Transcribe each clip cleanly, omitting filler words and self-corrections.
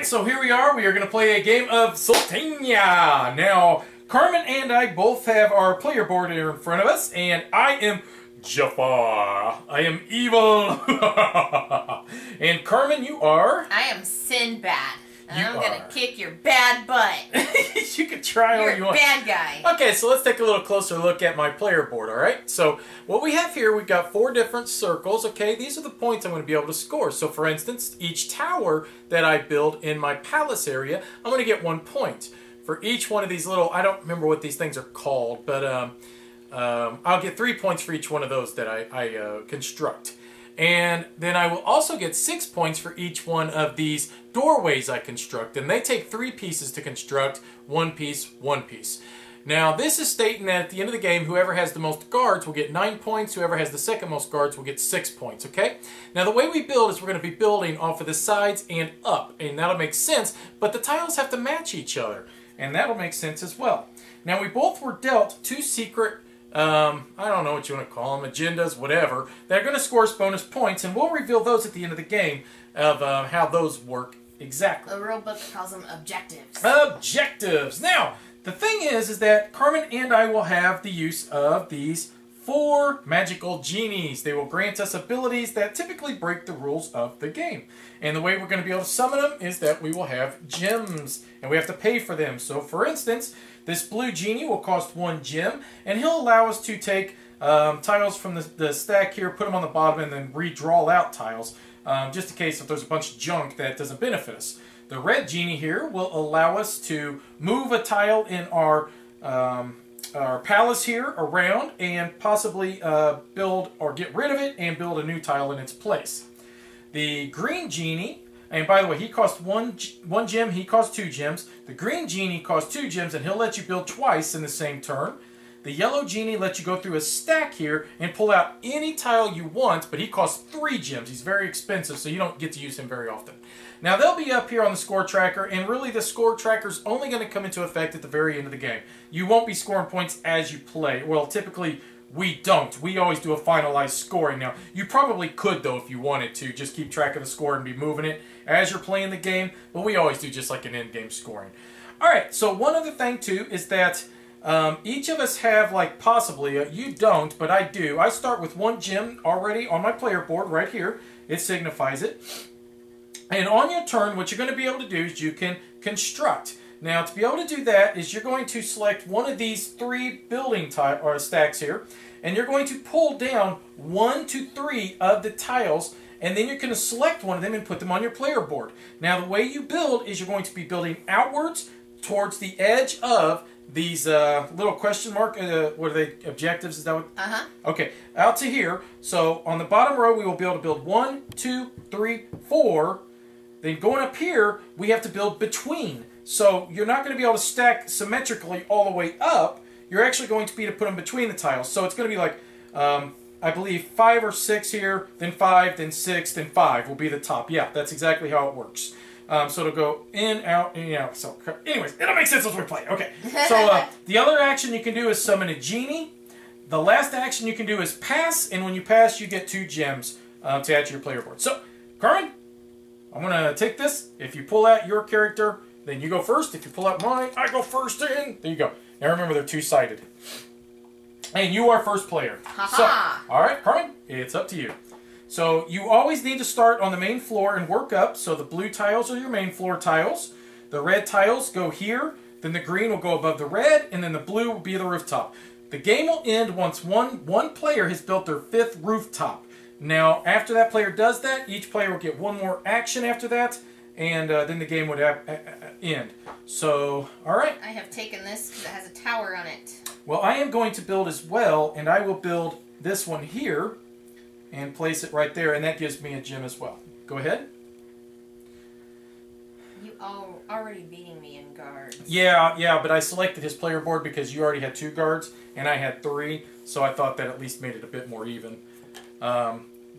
Alright, so here we are. We are going to play a game of Sultaniya. Now, Carmen and I both have our player board here in front of us, and I am Jafar. I am evil. And Carmen, you are? I am Sinbad. And I'm going to kick your bad butt. You can try all you want. You're a bad guy. Okay, so let's take a little closer look at my player board, alright? So, what we have here, we've got 4 different circles, okay? These are the points I'm going to be able to score. So, for instance, each tower that I build in my palace area, I'm going to get 1 point. For each one of these little, I don't remember what these things are called, but I'll get 3 points for each one of those that I construct. And then I will also get 6 points for each one of these doorways I construct. And they take 3 pieces to construct, 1 piece, 1 piece. Now this is stating that at the end of the game, whoever has the most guards will get 9 points. Whoever has the second most guards will get 6 points, okay? Now the way we build is we're going to be building off of the sides and up. And that'll make sense, but the tiles have to match each other. And that'll make sense as well. Now we both were dealt 2 secret I don't know what you want to call them, agendas, whatever. They're going to score us bonus points, and we'll reveal those at the end of the game of how those work exactly. The real book calls them objectives. Objectives! Now, the thing is that Carmen and I will have the use of these 4 magical genies. They will grant us abilities that typically break the rules of the game. And the way we're going to be able to summon them is that we will have gems, and we have to pay for them. So, for instance, this blue genie will cost 1 gem, and he'll allow us to take tiles from the stack here, put them on the bottom, and then redraw out tiles, just in case if there's a bunch of junk that doesn't benefit us. The red genie here will allow us to move a tile in our palace here around and possibly build or get rid of it and build a new tile in its place. The green genie, and by the way, he costs 1 gem, he costs 2 gems. The green genie costs 2 gems, and he'll let you build twice in the same turn. The yellow genie lets you go through a stack here and pull out any tile you want, but he costs 3 gems. He's very expensive, so you don't get to use him very often. Now, they'll be up here on the score tracker, and really the score tracker's only going to come into effect at the very end of the game. You won't be scoring points as you play. Well, typically, we don't. We always do a finalized scoring. Now, you probably could, though, if you wanted to. Just keep track of the score and be moving it as you're playing the game, but we always do just like an in-game scoring. Alright, so one other thing, too, is that each of us have, like, possibly, you don't, but I do. I start with 1 gem already on my player board right here. It signifies it. And on your turn, what you're going to be able to do is you can construct. Now, to be able to do that is you're going to select one of these 3 building stacks here, and you're going to pull down 1 to 3 of the tiles, and then you're going to select one of them and put them on your player board. Now, the way you build is you're going to be building outwards towards the edge of these little question mark, what are they, objectives? Is that what? Uh-huh. Okay, out to here. So, on the bottom row, we will be able to build 1, 2, 3, 4. Then going up here, we have to build between. So you're not going to be able to stack symmetrically all the way up. You're actually going to be to put them between the tiles. So it's going to be like, I believe 5 or 6 here, then 5, then 6, then 5 will be the top. Yeah, that's exactly how it works. So it'll go in, out, in, out. So anyways, it'll make sense as we play. Okay. So the other action you can do is summon a genie. The last action you can do is pass, and when you pass, you get 2 gems to add to your player board. So, Carmen, I'm going to take this. If you pull out your character, then you go first. If you pull out mine, I go first in. There you go. Now remember, they're 2-sided. And you are first player. Ha-ha. So, alright, Carmen, it's up to you. So, you always need to start on the main floor and work up. So, the blue tiles are your main floor tiles. The red tiles go here. Then the green will go above the red. And then the blue will be the rooftop. The game will end once one player has built their 5th rooftop. Now, after that player does that, each player will get 1 more action after that, and then the game would end. So, alright. I have taken this because it has a tower on it. Well, I am going to build as well, and I will build this one here and place it right there, and that gives me a gem as well. Go ahead. You already beating me in guards. Yeah, but I selected his player board because you already had 2 guards, and I had 3, so I thought that at least made it a bit more even.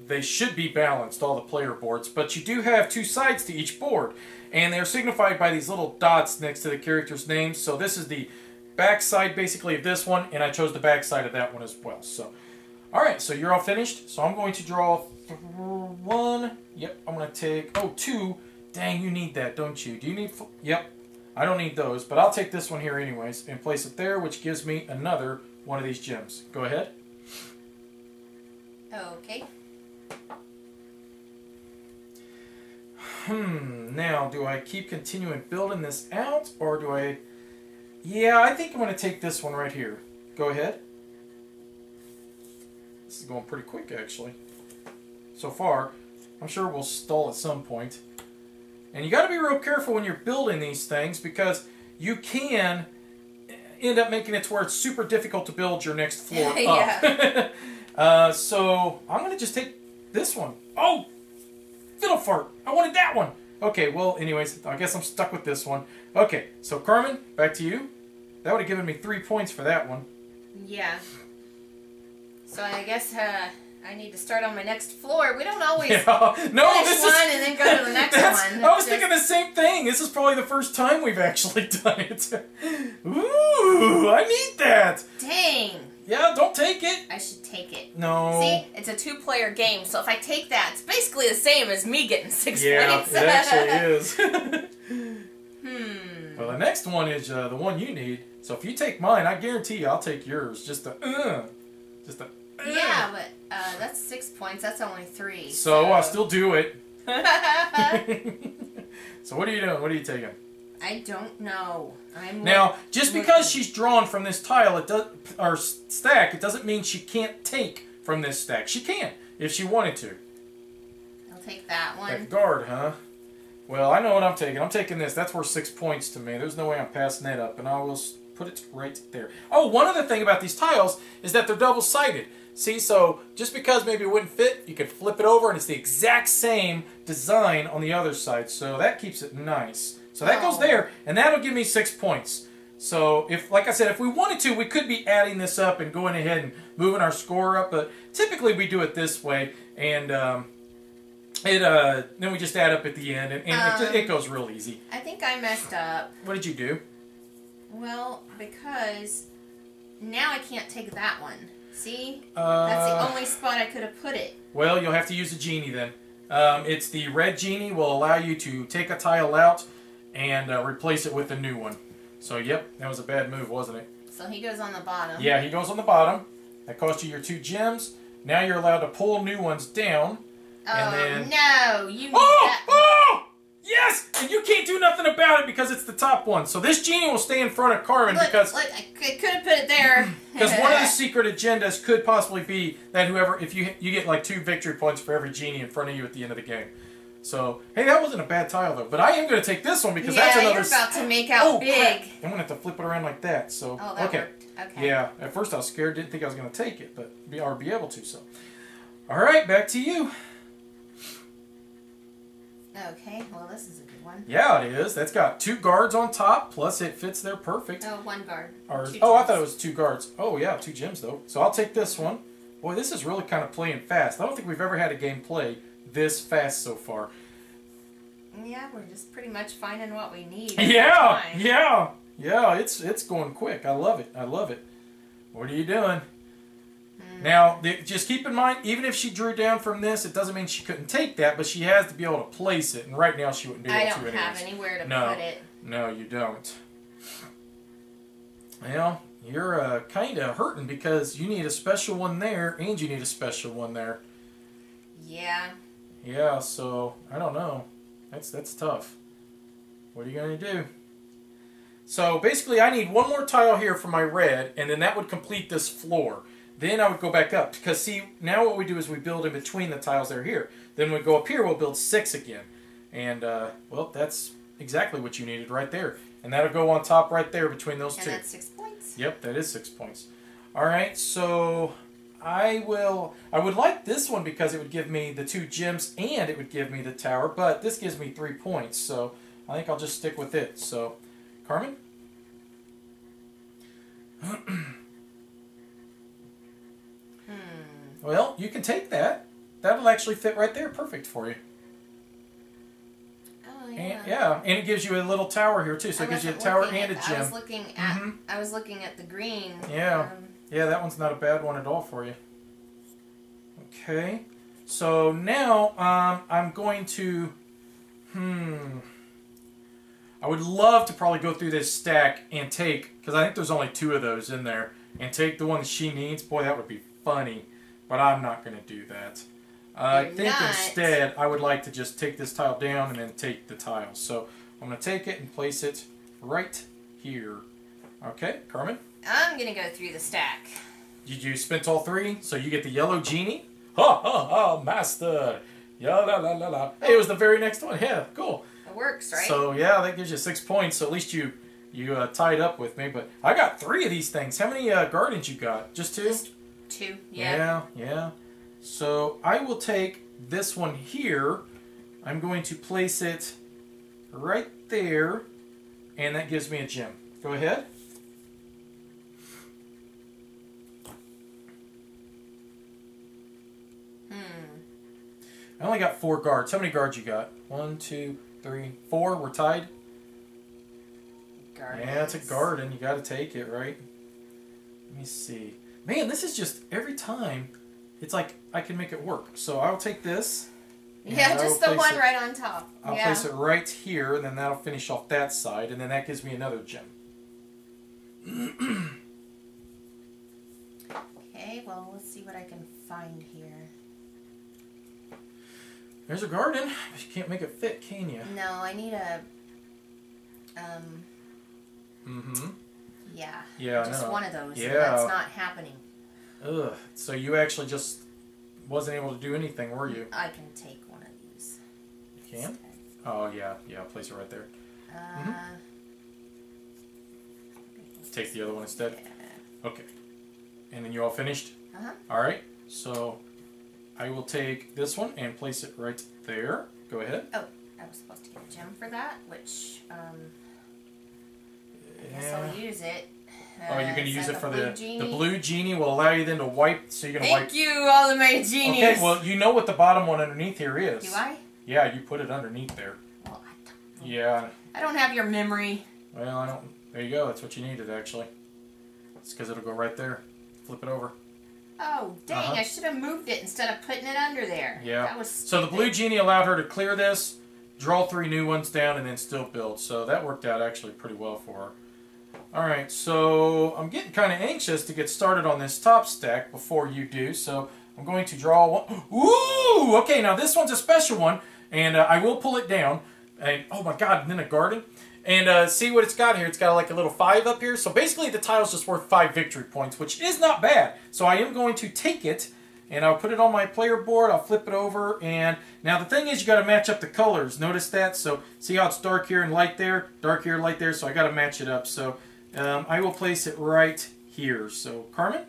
They should be balanced, all the player boards, but you do have 2 sides to each board, and they're signified by these little dots next to the character's names. So this is the back side, basically, of this one, and I chose the back side of that one as well. So, alright, so you're all finished. So I'm going to draw 1, yep, I'm going to take, 2 Dang, you need that, don't you? Do you need... Yep. I don't need those, but I'll take this one here anyways and place it there, which gives me another one of these gems. Go ahead. Okay. Now, do I keep continuing building this out, or do I... Yeah, I think I'm going to take this one right here. Go ahead. This is going pretty quick, actually. So far, I'm sure we'll stall at some point. And you got to be real careful when you're building these things, because you can end up making it to where it's super difficult to build your next floor up. Yeah. So I'm going to just take this one. Oh! Fiddle fart! I wanted that one! Okay, well, anyways, I guess I'm stuck with this one. Okay, so Carmen, back to you. That would have given me 3 points for that one. Yeah. So I guess I need to start on my next floor. We don't always No, finish one and then go to the next one. I was thinking the same thing. This is probably the first time we've actually done it. Ooh, I need that. Dang. Yeah, don't take it. I should take it. No. See, it's a 2-player game, so if I take that, it's basically the same as me getting 6 yeah, points. it actually is. Well, the next one is the one you need. So if you take mine, I guarantee you I'll take yours. Just a. Yeah, but that's 6 points. That's only 3. So I'll still do it. So what are you doing? What are you taking? I don't know. Now, just because she's drawn from this tile, or stack, it doesn't mean she can't take from this stack. She can, if she wanted to. I'll take that one. That guard, huh? Well, I know what I'm taking. I'm taking this. That's worth 6 points to me. There's no way I'm passing that up, and I will put it right there. Oh, one other thing about these tiles is that they're double-sided. See, so just because maybe it wouldn't fit, you could flip it over, and it's the exact same design on the other side. So that keeps it nice. So that goes there, and that'll give me 6 points. So, if, like I said, if we wanted to, we could be adding this up and going ahead and moving our score up, but typically we do it this way, and then we just add up at the end, and it goes real easy. I think I messed up. What did you do? Well, because now I can't take that one. See? That's the only spot I could have put it. Well, you'll have to use a genie then. It's the red genie will allow you to take a tile out and replace it with a new one. So, yep, that was a bad move, wasn't it? So he goes on the bottom. Yeah, he goes on the bottom. That cost you your 2 gems. Now you're allowed to pull new ones down. Oh, and then... no! You need that. Oh! Yes! And you can't do nothing about it because it's the top one. So this genie will stay in front of Carmen because... Look, I could have put it there. Because one of the secret agendas could possibly be that whoever... If you get like 2 victory points for every genie in front of you at the end of the game. So, hey, that wasn't a bad tile, though. But I am going to take this one because that's another... Yeah, you're about to make out big. Crap. I'm going to have to flip it around like that. So, oh, that okay. worked. Okay. Yeah, at first I was scared. Didn't think I was going to take it, but be able to. So, all right, back to you. Okay, well, this is a good one. Yeah, it is. That's got 2 guards on top, plus it fits there perfect. Oh, 1 guard. I thought it was 2 guards. Oh, yeah, 2 gems, though. So I'll take this one. Boy, this is really kind of playing fast. I don't think we've ever had a game play this fast so far. Yeah, we're just pretty much finding what we need. Yeah, it's going quick. I love it. I love it. What are you doing? Now, just keep in mind, even if she drew down from this, it doesn't mean she couldn't take that, but she has to be able to place it, and right now she wouldn't be able to anyways. I don't have anywhere to put it. No, you don't. Well, you're kind of hurting because you need a special one there, and you need a special one there. Yeah. Yeah, so, I don't know. That's tough. What are you going to do? So, basically, I need 1 more tile here for my red, and then that would complete this floor. Then I would go back up. Because, see, now what we do is we build in between the tiles that are here. Then when we go up here, we'll build 6 again. And, well, that's exactly what you needed right there. And that'll go on top right there between those 2. And that's 6 points. Yep, that is 6 points. Alright, so I would like this one because it would give me the 2 gems and it would give me the tower. But this gives me 3 points. So I think I'll just stick with it. So, Carmen? Well, you can take that. That'll actually fit right there. Perfect for you. Oh, yeah. And it gives you a little tower here, too. So it gives you a tower and a gem. I was looking at the green. Yeah. Yeah, that one's not a bad one at all for you. Okay. So now I'm going to... I would love to probably go through this stack and take, because I think there's only 2 of those in there, and take the one that she needs. Boy, that would be funny. But I'm not going to do that. I think instead I would like to just take this tile down and then take the tiles. So I'm going to take it and place it right here. Okay, Carmen? I'm going to go through the stack. Did you spent all 3? So you get the yellow genie. Ha ha ha, master. Yeah, la la la la. Hey, it was the very next one. Yeah, cool. It works, right? So yeah, that gives you 6 points. So at least you tied up with me. But I got 3 of these things. How many guardians you got? Just 2? Just 2, yeah. Yeah. So I will take this one here. I'm going to place it right there. And that gives me a gem. Go ahead. I only got 4 guards. How many guards you got? 1, 2, 3, 4. We're tied. Gardens. Yeah, it's a garden. You got to take it, right? Let me see. Man, this is just every time. It's like I can make it work. So I'll take this. Yeah, just the one right on top. I'll place it right here, and then that'll finish off that side, and then that gives me another gem. Okay, well, let's see what I can find here. There's a garden, but you can't make it fit, can you? No, I need a... Yeah. Yeah, just one of those. Yeah. And that's not happening. Ugh. So you actually just wasn't able to do anything, were you? I can take one of these. You can? Oh, yeah. Yeah, place it right there. Take the other one instead? Yeah. Okay. And then you all finished? Uh-huh. All right. So I will take this one and place it right there. Go ahead. Oh, I was supposed to get a gem for that, which, I guess I'll use it. Oh, you're going to use it for the genie? The blue genie will allow you then to wipe, so you're going to wipe. Thank you, all of my genies. Okay, well, you know what the bottom one underneath here is. Do I? Yeah, you put it underneath there. Well, I don't. Yeah. I don't have your memory. Well, I don't. There you go. That's what you needed, actually. It's because it'll go right there. Flip it over. Oh, dang. I should have moved it instead of putting it under there. Yeah. That was stupid. So the blue genie allowed her to clear this, draw 3 new ones down, and then still build. So that worked out actually pretty well for her. Alright, so I'm getting kind of anxious to get started on this top stack before you do. So I'm going to draw one. Ooh! Okay, now this one's a special one, and I will pull it down. And oh my god, and then a garden. And see what it's got here. It's got like a little 5 up here. So basically the tile's just worth 5 victory points, which is not bad. So I am going to take it, and I'll put it on my player board. I'll flip it over. And now the thing is, you got to match up the colors. Notice that? So see how it's dark here and light there? Dark here, light there. So I got to match it up. So I will place it right here. So, Carmen?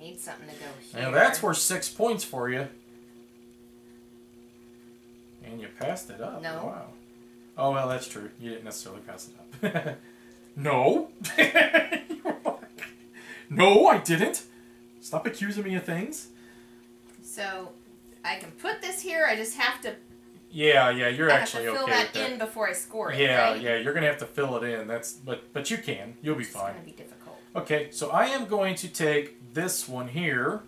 Need something to go here. Now that's worth 6 points for you. And you passed it up. No. Wow. Oh, well, that's true. You didn't necessarily pass it up. No. No, I didn't. Stop accusing me of things. So, I can put this here. I just have to... Yeah, you're actually okay with that. I have to fill that in before I score it, Yeah, right? yeah, you're going to have to fill it in. But you can. You'll be fine. It's going to be difficult. Okay, so I am going to take this one here,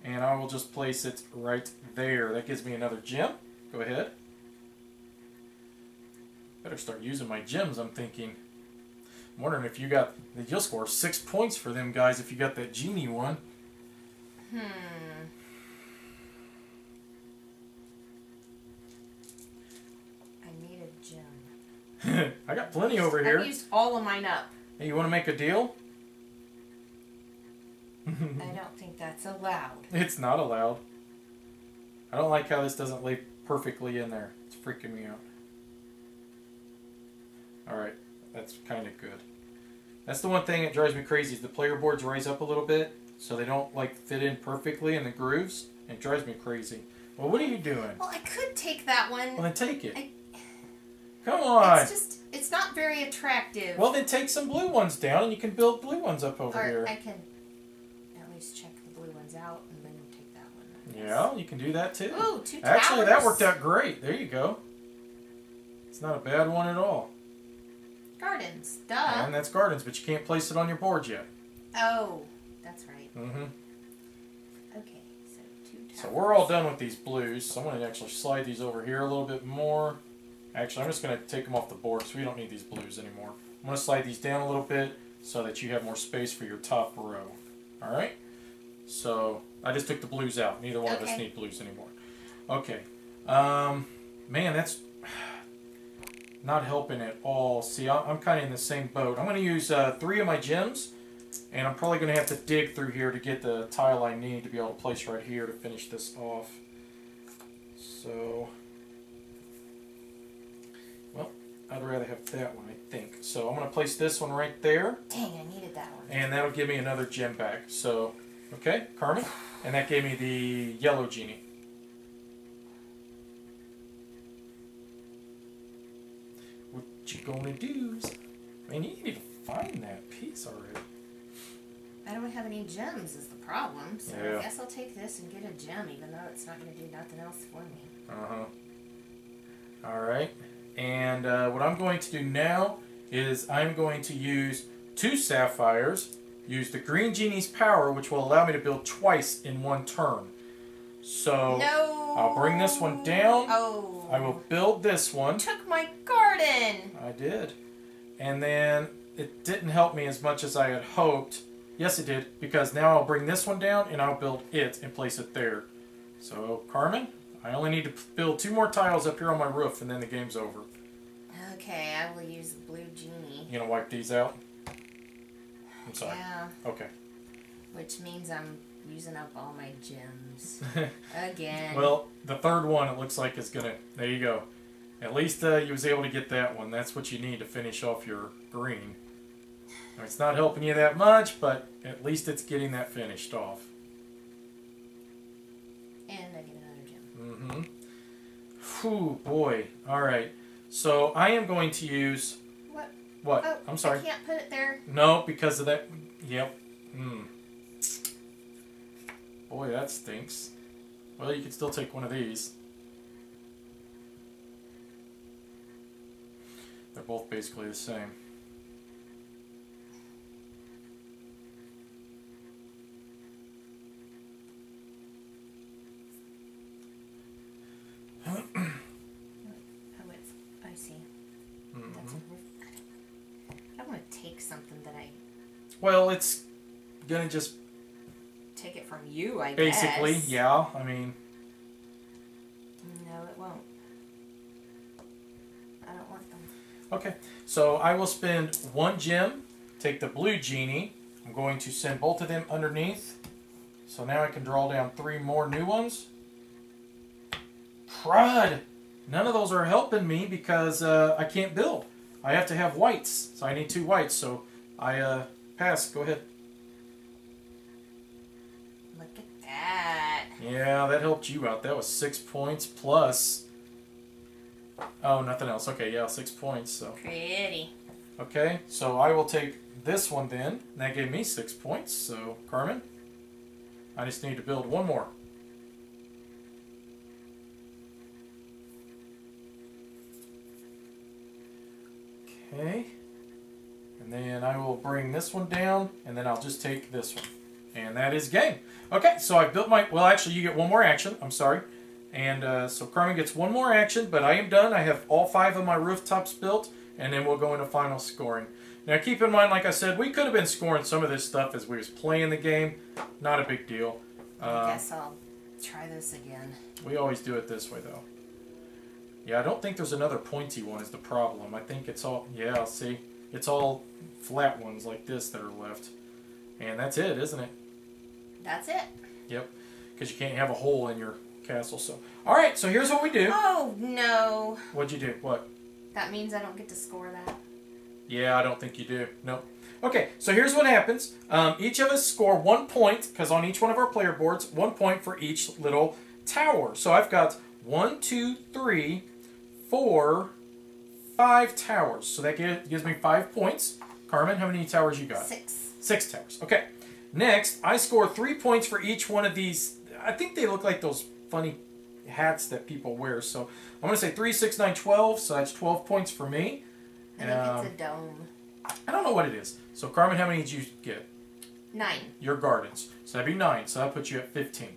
and I will just place it right there. That gives me another gem. Go ahead. Better start using my gems, I'm thinking. I'm wondering if you'll score 6 points for them guys if you got that genie one. I got plenty over here. I've used all of mine up. Hey, you want to make a deal? I don't think that's allowed. It's not allowed. I don't like how this doesn't lay perfectly in there. It's freaking me out. Alright, that's kind of good. That's the one thing that drives me crazy is the player boards rise up a little bit so they don't like fit in perfectly in the grooves. It drives me crazy. Well, what are you doing? Well, I could take that one. Well, then take it. Come on. It's not very attractive. Well, then take some blue ones down and you can build blue ones up over here. I can at least check the blue ones out and then take that one. Yeah, you can do that too. Ooh, 2 towers. Actually, that worked out great. There you go. It's not a bad one at all. Gardens, duh. And that's gardens, but you can't place it on your board yet. Oh, that's right. Mm-hmm. Okay, so 2 towers. So we're all done with these blues. So I'm going to actually slide these over here a little bit more. Actually, I'm just going to take them off the board because we don't need these blues anymore. I'm going to slide these down a little bit so that you have more space for your top row. All right? So I just took the blues out. Neither one of us need blues anymore. Okay. Man, that's not helping at all. See, I'm kind of in the same boat. I'm going to use 3 of my gems. And I'm probably going to have to dig through here to get the tile I need to be able to place right here to finish this off. So, well, I'd rather have that one, I think. So I'm going to place this one right there. Dang, I needed that one. And that'll give me another gem back. So, okay, Carmen. And that gave me the yellow genie. What you gonna do? Man, you need to find that piece already. I don't have any gems is the problem, so yeah. I guess I'll take this and get a gem, even though it's not going to do nothing else for me. Alright, and what I'm going to do now is I'm going to use 2 sapphires, use the green genie's power, which will allow me to build twice in one turn. So, no. I'll bring this one down. Oh. I will build this one. You took my garden. I did. And then it didn't help me as much as I had hoped. Yes, it did, because now I'll bring this one down and I'll build it and place it there. So, Carmen, I only need to build 2 more tiles up here on my roof and then the game's over. Okay, I will use the blue genie. You gonna wipe these out? I'm sorry. Yeah. Okay. Which means I'm using up all my gems. Again. Well, the 3rd one, it looks like, is gonna... There you go. At least you was able to get that one. That's what you need to finish off your green. It's not helping you that much, but at least it's getting that finished off. And I get another gem. Whew, boy. Alright. So I am going to use... What? What? Oh, I'm sorry. I can't put it there. No, because of that... Yep. Boy, that stinks. Well, you can still take one of these. They're both basically the same. I see. That's I want to take something that I... Well, it's gonna just... Take it from you, I guess. Basically, yeah. I mean... No, it won't. I don't want them. Okay, so I will spend 1 gem, take the blue genie. I'm going to send both of them underneath. So now I can draw down 3 more new ones. Crud! None of those are helping me because I can't build. I have to have whites, so I need 2 whites. So I pass. Go ahead. Look at that. Yeah, that helped you out. That was 6 points plus... Oh, nothing else. Okay, yeah, 6 points. So pretty. Okay, so I will take this one then. And that gave me 6 points. So, Carmen, I just need to build 1 more. Okay. And then I will bring this one down, and then I'll just take this one. And that is game. Okay, so I built my... Well, actually, you get 1 more action. I'm sorry. And so Carmen gets 1 more action, but I am done. I have all 5 of my rooftops built, and then we'll go into final scoring. Now, keep in mind, like I said, we could have been scoring some of this stuff as we was playing the game. Not a big deal. I guess I'll try this again. We always do it this way, though. Yeah, I don't think there's another pointy one is the problem. I think it's all... Yeah, see? It's all flat ones like this that are left. And that's it, isn't it? That's it. Yep. Because you can't have a hole in your castle. So, all right, so here's what we do. Oh, no. What'd you do? What? That means I don't get to score that. Yeah, I don't think you do. Nope. Okay, so here's what happens. Each of us score 1 point, because on each one of our player boards, 1 point for each little tower. So I've got 1, 2, 3, 4, 5 towers. So that gives me 5 points. Carmen, how many towers you got? 6. 6 towers. Okay. Next, I score 3 points for each one of these. I think they look like those funny hats that people wear. So I'm going to say 3, 6, 9, 12. So that's 12 points for me. I think it's a dome. I don't know what it is. So Carmen, how many did you get? 9. Your gardens. So that'd be 9. So that puts you at 15.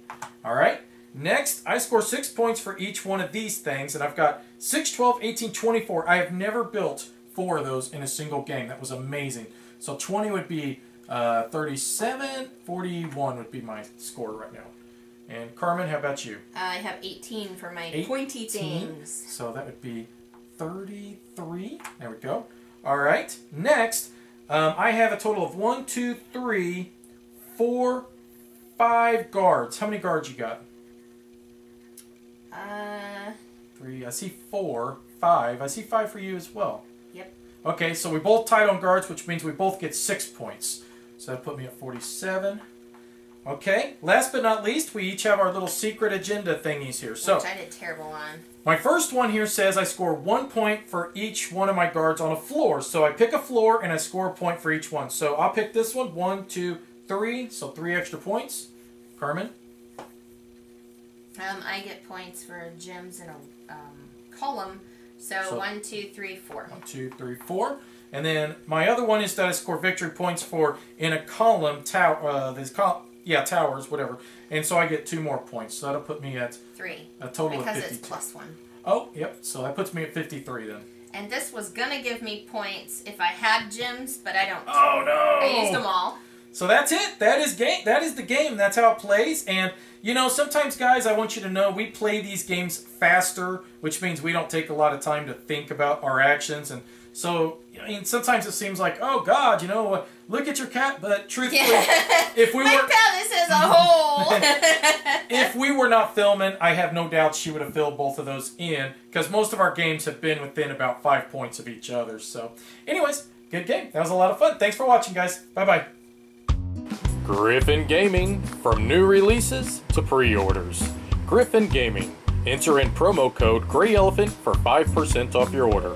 All right. Next, I score 6 points for each one of these things, and I've got 6, 12, 18, 24. I have never built 4 of those in a single game. That was amazing. So 20 would be 37, 41 would be my score right now. And Carmen, how about you? I have 18 for my pointy things. So that would be 33. There we go. All right. Next, I have a total of 1, 2, 3, 4, 5 guards. How many guards you got? 3. I see 4, 5. I see 5 for you as well. Yep. Okay, so we both tied on guards, which means we both get 6 points. So that put me at 47. Okay, last but not least, we each have our little secret agenda thingies here. So, which I did terrible on. My first one here says I score 1 point for each one of my guards on a floor. So I pick a floor and I score a point for each one. So I'll pick this one, 1, 2, 3. So 3 extra points. Carmen? I get points for gems in a column. So 1, 2, 3, 4. 1, 2, 3, 4. And then my other one is that I score victory points for in a column, towers, whatever. And so I get 2 more points. So that'll put me at 3. A total of 52. Because it's plus 1. Oh, yep. So that puts me at 53 then. And this was going to give me points if I had gems, but I don't. Oh, no! I used them all. So that's it. That is the game. That's how it plays. And, you know, sometimes, guys, I want you to know we play these games faster, which means we don't take a lot of time to think about our actions. And so, I mean, sometimes it seems like, oh, God, you know, look at your cat. But truthfully, if we my were... cat is as a whole. If we were not filming, I have no doubt she would have filled both of those in, because most of our games have been within about 5 points of each other. So, anyways, good game. That was a lot of fun. Thanks for watching, guys. Bye-bye. Griffin Gaming, from new releases to pre-orders. Griffin Gaming. Enter in promo code GreyElephant for 5% off your order.